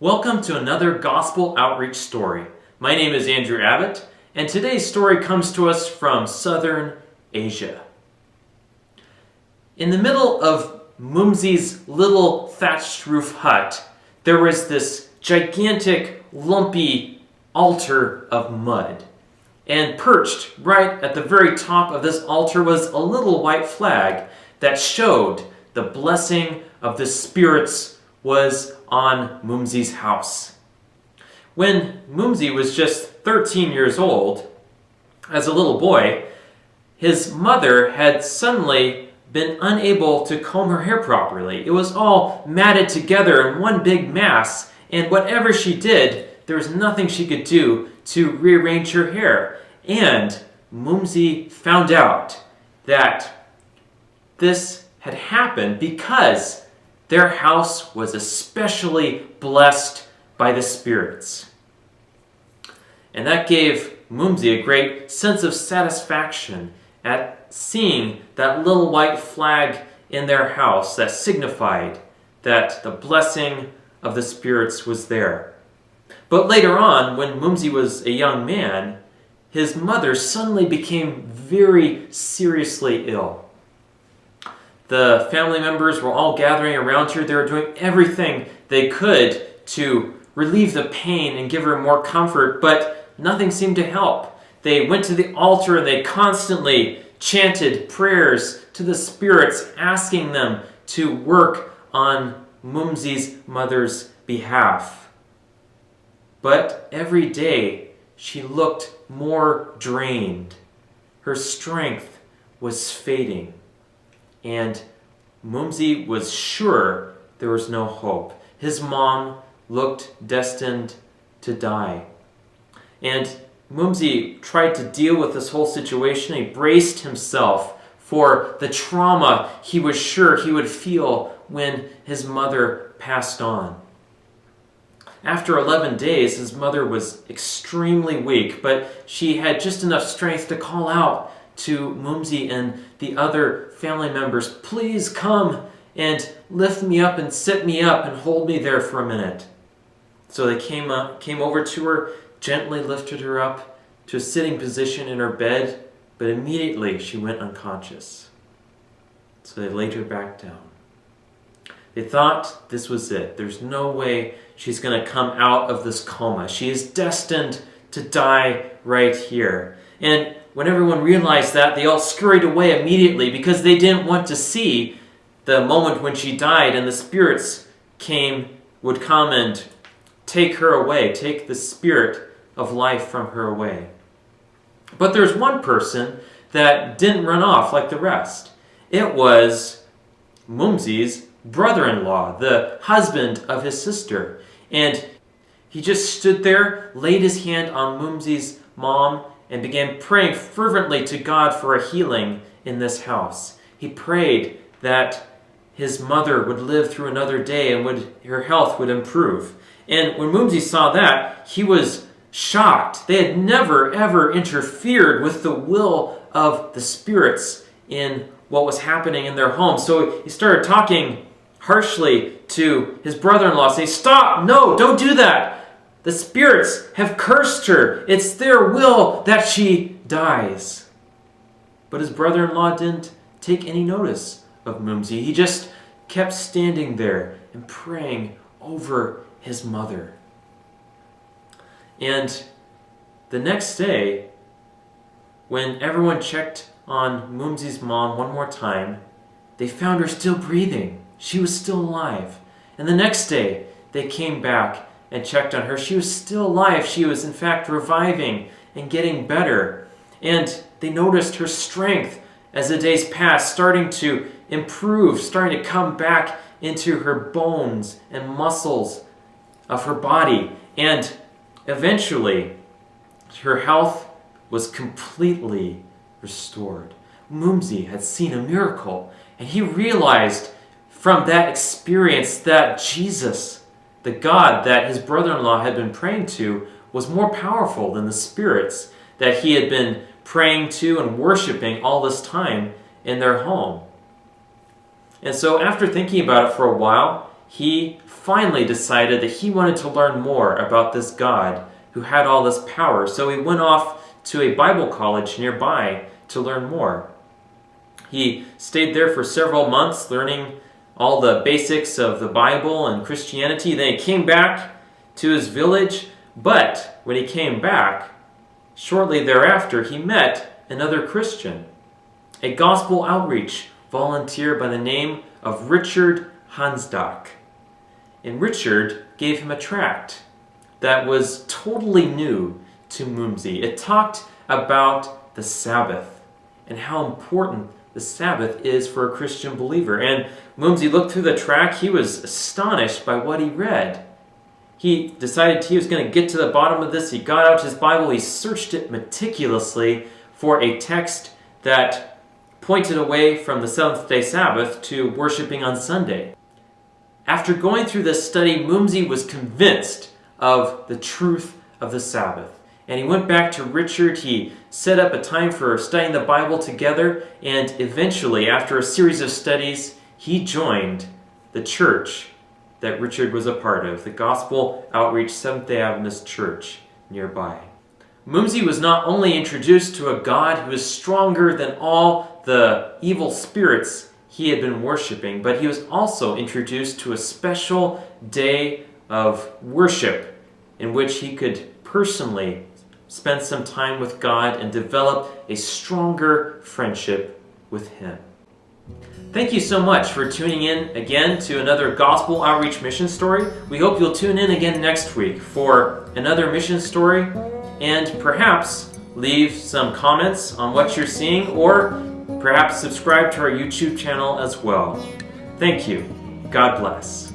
Welcome to another Gospel Outreach story. My name is Andrew Abbott, and today's story comes to us from southern Asia. In the middle of Mumsi's little thatched roof hut, there was this gigantic, lumpy altar of mud. And perched right at the very top of this altar was a little white flag that showed the blessing of the spirits was on Mumsi's house. When Mumsi was just 13 years old, as a little boy, his mother had suddenly been unable to comb her hair properly. It was all matted together in one big mass, and whatever she did, there was nothing she could do to rearrange her hair. And Mumsi found out that this had happened because their house was especially blessed by the spirits. And that gave Mumsi a great sense of satisfaction at seeing that little white flag in their house that signified that the blessing of the spirits was there. But later on, when Mumsi was a young man, his mother suddenly became very seriously ill. The family members were all gathering around her. They were doing everything they could to relieve the pain and give her more comfort, but nothing seemed to help. They went to the altar and they constantly chanted prayers to the spirits, asking them to work on Mumsi's mother's behalf. But every day she looked more drained. Her strength was fading. And Mumsi was sure there was no hope. His mom looked destined to die. And Mumsi tried to deal with this whole situation. He braced himself for the trauma he was sure he would feel when his mother passed on. After 11 days, his mother was extremely weak, but she had just enough strength to call out to Mumsi and the other family members, "Please come and lift me up and sit me up and hold me there for a minute." So they came over to her, gently lifted her up to a sitting position in her bed, but immediately she went unconscious. So they laid her back down. They thought this was it. There's no way she's going to come out of this coma. She is destined to die right here. And when everyone realized that, they all scurried away immediately because they didn't want to see the moment when she died and the spirits would come and take her away, take the spirit of life from her away. But there's one person that didn't run off like the rest. It was Mumsi's brother-in-law, the husband of his sister. And he just stood there, laid his hand on Mumsi's mom, and began praying fervently to God for a healing in this house. He prayed that his mother would live through another day and her health would improve. And when Mumsi saw that, he was shocked. They had never, ever interfered with the will of the spirits in what was happening in their home. So he started talking harshly to his brother-in-law, saying, "Stop! No, don't do that! The spirits have cursed her. It's their will that she dies." But his brother-in-law didn't take any notice of Mumsi. He just kept standing there and praying over his mother. And the next day, when everyone checked on Mumsi's mom one more time, they found her still breathing. She was still alive. And the next day, they came back and checked on her. She was still alive. She was, in fact, reviving and getting better. And they noticed her strength as the days passed, starting to improve, starting to come back into her bones and muscles of her body. And eventually, her health was completely restored. Mumsi had seen a miracle, and he realized from that experience that Jesus, the God that his brother-in-law had been praying to, was more powerful than the spirits that he had been praying to and worshiping all this time in their home. And so after thinking about it for a while, he finally decided that he wanted to learn more about this God who had all this power. So he went off to a Bible college nearby to learn more. He stayed there for several months learning all the basics of the Bible and Christianity. Then he came back to his village, but when he came back, shortly thereafter, he met another Christian, a gospel outreach volunteer by the name of Richard Hansdach. And Richard gave him a tract that was totally new to Mumsy. It talked about the Sabbath and how important the Sabbath is for a Christian believer. And Mumsy looked through the tract. He was astonished by what he read. He decided he was going to get to the bottom of this. He got out his Bible. He searched it meticulously for a text that pointed away from the seventh-day Sabbath to worshiping on Sunday. After going through this study, Mumsy was convinced of the truth of the Sabbath. And he went back to Richard. He set up a time for studying the Bible together. And eventually, after a series of studies, he joined the church that Richard was a part of, the Gospel Outreach Seventh-day Adventist Church nearby. Mumsy was not only introduced to a God who is stronger than all the evil spirits he had been worshiping, but he was also introduced to a special day of worship in which he could personally spend some time with God and develop a stronger friendship with Him. Thank you so much for tuning in again to another Gospel Outreach mission story. We hope you'll tune in again next week for another mission story and perhaps leave some comments on what you're seeing or perhaps subscribe to our YouTube channel as well. Thank you. God bless.